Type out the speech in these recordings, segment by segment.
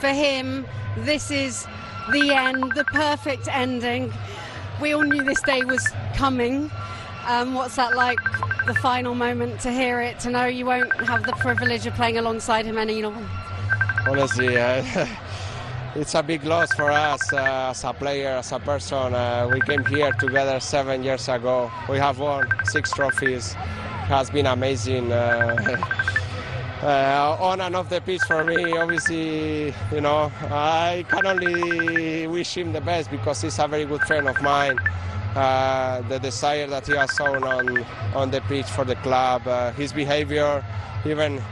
for him, this is the end, the perfect ending. We all knew this day was coming. What's that like, the final moment, to hear it, to know you won't have the privilege of playing alongside him anymore? Honestly, it's a big loss for us as a player, as a person. We came here together 7 years ago. We have won 6 trophies. It has been amazing. On and off the pitch for me, obviously, you know, I can only wish him the best because he's a very good friend of mine. The desire that he has shown on the pitch for the club, his behavior, even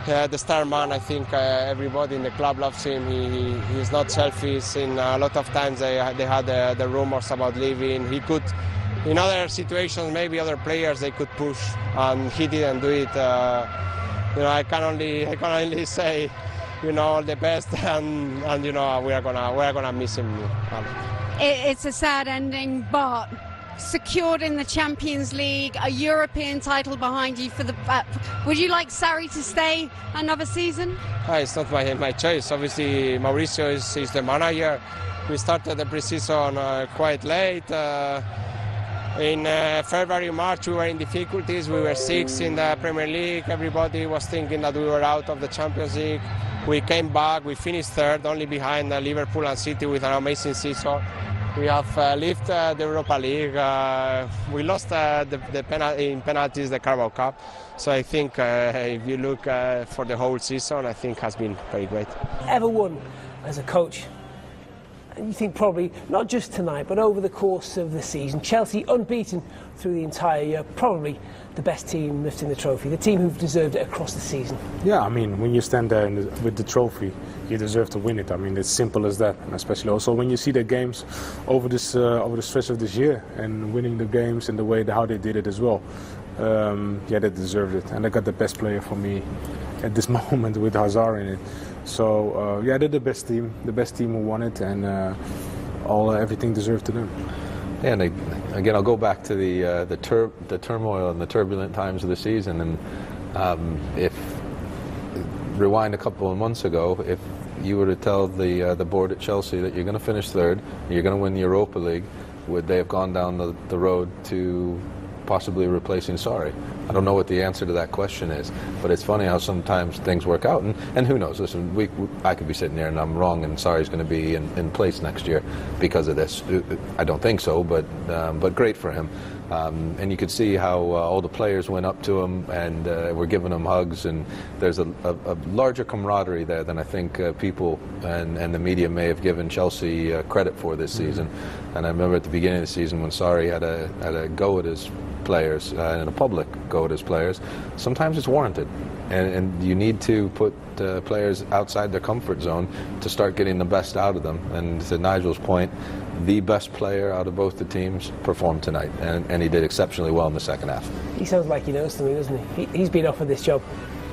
the star man, I think everybody in the club loves him. He's not selfish. In a lot of times they had the rumors about leaving. He could, in other situations, maybe other players they could push, and he didn't do it. You know, I can only say, you know, all the best, and you know, we're gonna miss him. It's a sad ending, but secured in the Champions League, a European title behind you for the. Would you like Sarri to stay another season? It's not my choice. Obviously, Mauricio is the manager. We started the pre-season quite late. In February, March, we were in difficulties. We were 6th in the Premier League. Everybody was thinking that we were out of the Champions League. We came back. We finished 3rd, only behind Liverpool and City, with an amazing season. We have lifted the Europa League. We lost in penalties the Carabao Cup. So I think if you look for the whole season, I think has been very great. Ever won as a coach? And you think probably not just tonight, but over the course of the season, Chelsea unbeaten through the entire year, probably the best team lifting the trophy, the team who've deserved it across the season. Yeah, I mean, when you stand there with the trophy, you deserve to win it. I mean, it's simple as that. And especially also when you see the games over the stretch of this year and winning the games and the way how they did it as well. Yeah, they deserved it, and they got the best player for me at this moment with Hazard in it. So yeah, they're the best team who won it, and everything deserved to them. Yeah, and again, I'll go back to the turmoil and the turbulent times of the season, and if rewind a couple of months ago, if you were to tell the board at Chelsea that you're going to finish 3rd, you're going to win the Europa League, would they have gone down the road to possibly replacing Sarri? I don't know what the answer to that question is, but it's funny how sometimes things work out, and who knows? Listen, I could be sitting there and I'm wrong, and Sarri's going to be in place next year because of this. I don't think so, but great for him. And you could see how all the players went up to him and were giving him hugs, and there's a larger camaraderie there than I think people and the media may have given Chelsea credit for this season. And I remember at the beginning of the season when Sarri had a go at his players and a public go at his players, sometimes it's warranted, and you need to put players outside their comfort zone to start getting the best out of them. And to Nigel's point, the best player out of both the teams performed tonight, and he did exceptionally well in the second half. He sounds like he knows something, doesn't he? He's been offered this job.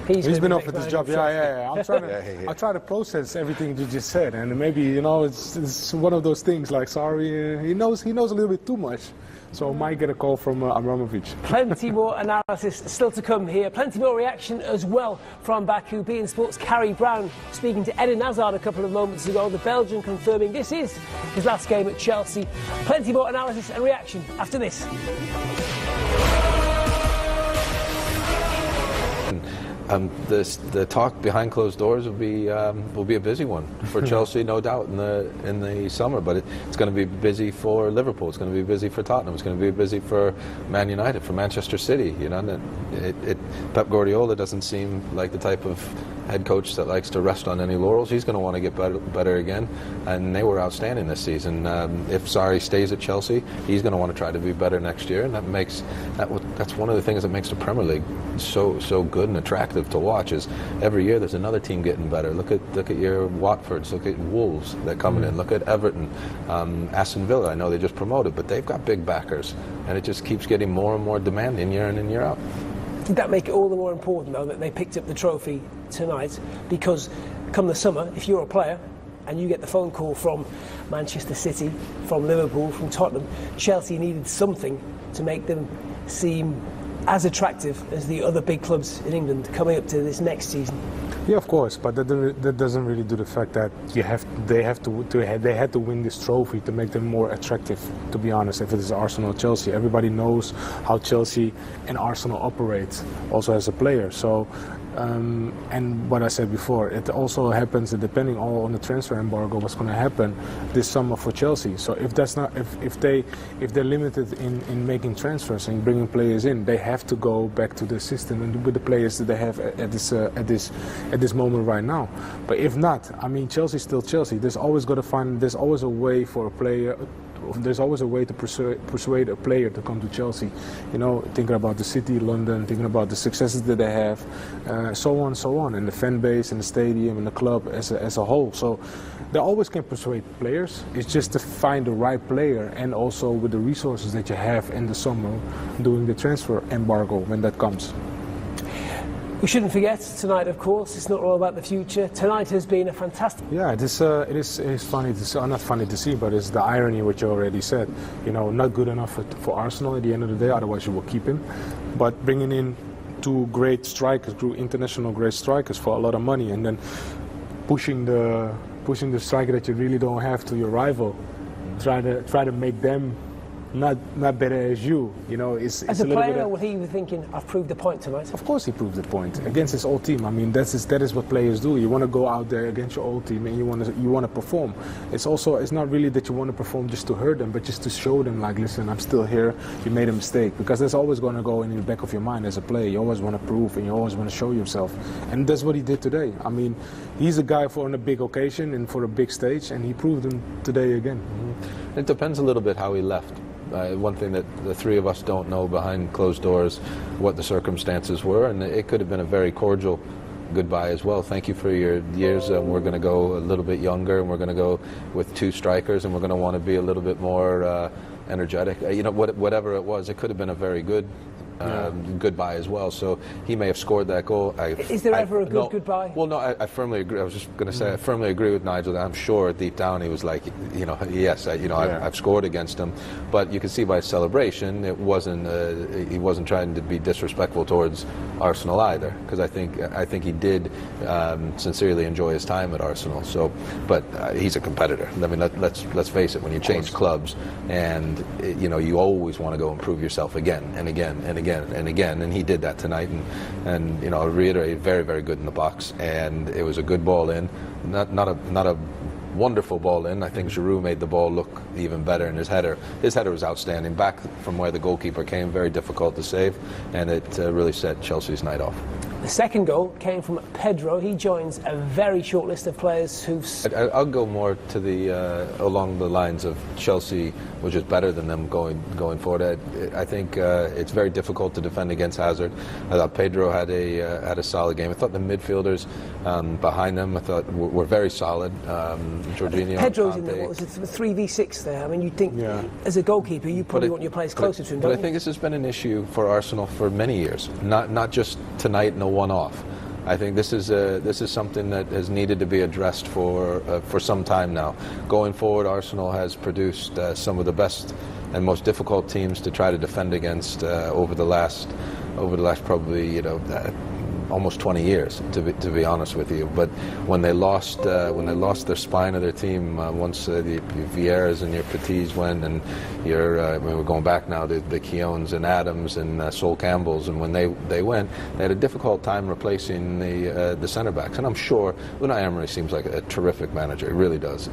He's been offered this job, yeah. I'm trying to process everything you just said, and maybe, you know, it's one of those things like, sorry, he knows a little bit too much. So might get a call from Abramovich. Plenty more analysis still to come here. Plenty more reaction as well from Baku. beIN Sports' Carrie Brown speaking to Eden Hazard a couple of moments ago. The Belgian confirming this is his last game at Chelsea. Plenty more analysis and reaction after this. The talk behind closed doors will be a busy one for Chelsea, no doubt, in the summer. But it's going to be busy for Liverpool. It's going to be busy for Tottenham. It's going to be busy for Man United, for Manchester City. You know, Pep Guardiola doesn't seem like the type of head coach that likes to rest on any laurels. He's going to want to get better again, and they were outstanding this season. If Sarri stays at Chelsea, he's going to want to try to be better next year, and that's one of the things that makes the Premier League so good and attractive to watch. Is every year there's another team getting better. Look at your Watfords, look at Wolves that coming in, look at Everton, Aston Villa. I know they just promoted, but they've got big backers, and it just keeps getting more and more demanding year in and year out. Did that make it all the more important, though, that they picked up the trophy tonight? Because come the summer, if you're a player and you get the phone call from Manchester City, from Liverpool, from Tottenham, Chelsea needed something to make them seem as attractive as the other big clubs in England coming up to this next season. Yeah, of course, but that doesn't really do the fact that they had to win this trophy to make them more attractive. To be honest, if it is Arsenal or Chelsea, everybody knows how Chelsea and Arsenal operate, also as a player. So, and what I said before, it also happens depending on the transfer embargo, what's going to happen this summer for Chelsea. So if they're limited in making transfers and bringing players in, they have to go back to the system and with the players that they have at this moment right now. But if not, I mean, Chelsea's still Chelsea. There's always a way for a player. There's always a way to persuade a player to come to Chelsea. You know, thinking about the city, London, thinking about the successes that they have, so on, and the fan base and the stadium and the club as a whole. So they always can persuade players. It's just to find the right player, and also with the resources that you have in the summer, doing the transfer embargo when that comes. We shouldn't forget tonight, of course, it's not all about the future. Tonight has been a fantastic... Yeah, it is funny to see, not funny to see, but it's the irony which you already said. You know, not good enough for Arsenal at the end of the day, otherwise you will keep him. But bringing in two great strikers, two international great strikers for a lot of money, and then pushing the striker that you really don't have to your rival, try to make them not better as you. You know, it's as a a little player, bit would he be thinking, I've proved the point tonight? Of course he proved the point against his old team. I mean, that is what players do. You want to go out there against your old team and you want to perform. It's not really that you want to perform just to hurt them, but just to show them, like, listen, I'm still here. You made a mistake, because that's always going to go in the back of your mind as a player. You always want to prove and you always want to show yourself, and that's what he did today. I mean, he's a guy for on a big occasion and for a big stage, and he proved him today again. Mm-hmm. It depends a little bit how he left. One thing that the three of us don't know behind closed doors, what the circumstances were, and it could have been a very cordial goodbye as well. Thank you for your years. We're going to go a little bit younger, and we're going to go with two strikers, and we're going to want to be a little bit more energetic. You know, whatever it was, it could have been a very good goodbye as well. So he may have scored that goal. Is there ever a good goodbye? Well, no, I firmly agree. I was just going to say, I firmly agree with Nigel. I'm sure deep down he was like, you know, yes, I've scored against him. But you can see by his celebration, it wasn't. He wasn't trying to be disrespectful towards Arsenal either, because I think he did sincerely enjoy his time at Arsenal. So, but he's a competitor. I mean, let's face it. When you change clubs, and you know, you always want to go improve yourself again and again and again and again, and he did that tonight, and you know, I'll reiterate, very, very good in the box, and it was a good ball in, not a wonderful ball in. I think Giroud made the ball look even better, and his header was outstanding, back from where the goalkeeper came, very difficult to save, and it really set Chelsea's night off. The second goal came from Pedro. He joins a very short list of players who've... I'll go more to the along the lines of Chelsea was just better than them going forward. I think it's very difficult to defend against Hazard. I thought Pedro had a solid game. I thought the midfielders behind them, I thought were very solid. Jorginho, Pedro's in there. What was it? 3v6 there. I mean, you'd think as a goalkeeper, you probably want your players closer to him. But I think this has been an issue for Arsenal for many years. Not just tonight and a one-off. I think this is something that has needed to be addressed for some time now. Going forward, Arsenal has produced some of the best and most difficult teams to try to defend against over the last probably, you know, almost 20 years, to be honest with you. But when they lost their spine of their team, once the Vieiras and your Petits went, and we're going back now to the Keowns and Adams and Sol Campbells, and when they went, they had a difficult time replacing the centre backs. And I'm sure Unai Emery seems like a terrific manager. He really does.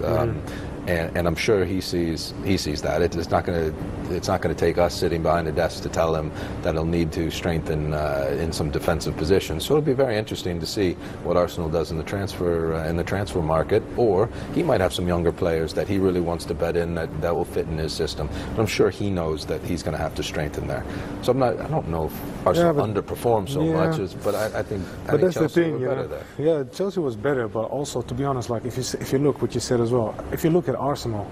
And I'm sure he sees that. It's not going to take us sitting behind a desk to tell him that he'll need to strengthen in some defensive positions. So it'll be very interesting to see what Arsenal does in the transfer market. Or he might have some younger players that he really wants to bet in that will fit in his system. But I'm sure he knows that he's going to have to strengthen there. So I don't know if Arsenal underperformed so much, but I think that's Chelsea the thing, were better there. Yeah, Chelsea was better, but also, to be honest, like if you look what you said as well, if you look at Arsenal,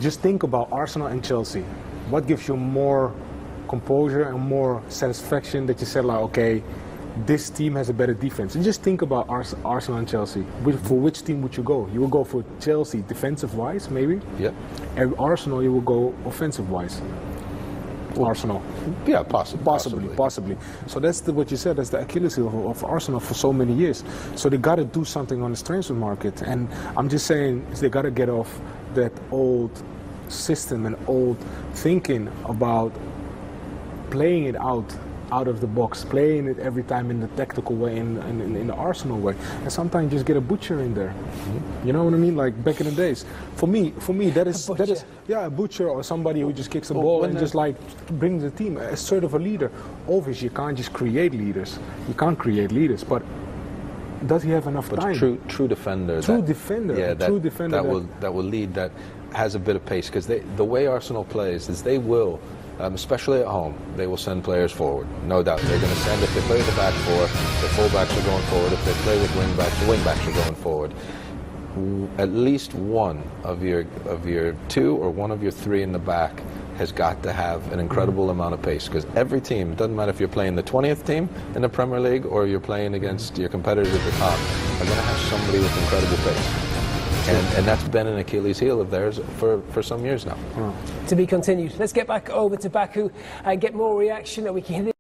just think about Arsenal and Chelsea. What gives you more composure and more satisfaction that you said, like, okay, this team has a better defense? And just think about Arsenal and Chelsea. For which team would you go? You will go for Chelsea defensive-wise, maybe? Yep. And Arsenal, you will go offensive-wise. Arsenal. Yeah, possibly. So that's what you said. That's the Achilles heel of Arsenal for so many years. So they got to do something on the transfer market. And I'm just saying they got to get off that old system and old thinking about playing it out of the box, playing it every time in the tactical way, in the Arsenal way, and sometimes just get a butcher in there. You know what I mean? Like back in the days. For me, that is a butcher or somebody who just kicks the ball and just like brings the team as sort of a leader. Obviously, you can't just create leaders. You can't create leaders, but does he have enough time? True defender. True defender. That will lead. That has a bit of pace, because the way Arsenal plays is they will. Especially at home, they will send players forward, no doubt. They're going to send, if they play the back four, the full-backs are going forward. If they play with wing-backs, the wing-backs are going forward. At least one of your two or one of your three in the back has got to have an incredible amount of pace, because every team, doesn't matter if you're playing the 20th team in the Premier League or you're playing against your competitors at the top, are going to have somebody with incredible pace. And that's been an Achilles heel of theirs for some years now. To be continued. Let's get back over to Baku and get more reaction, and we can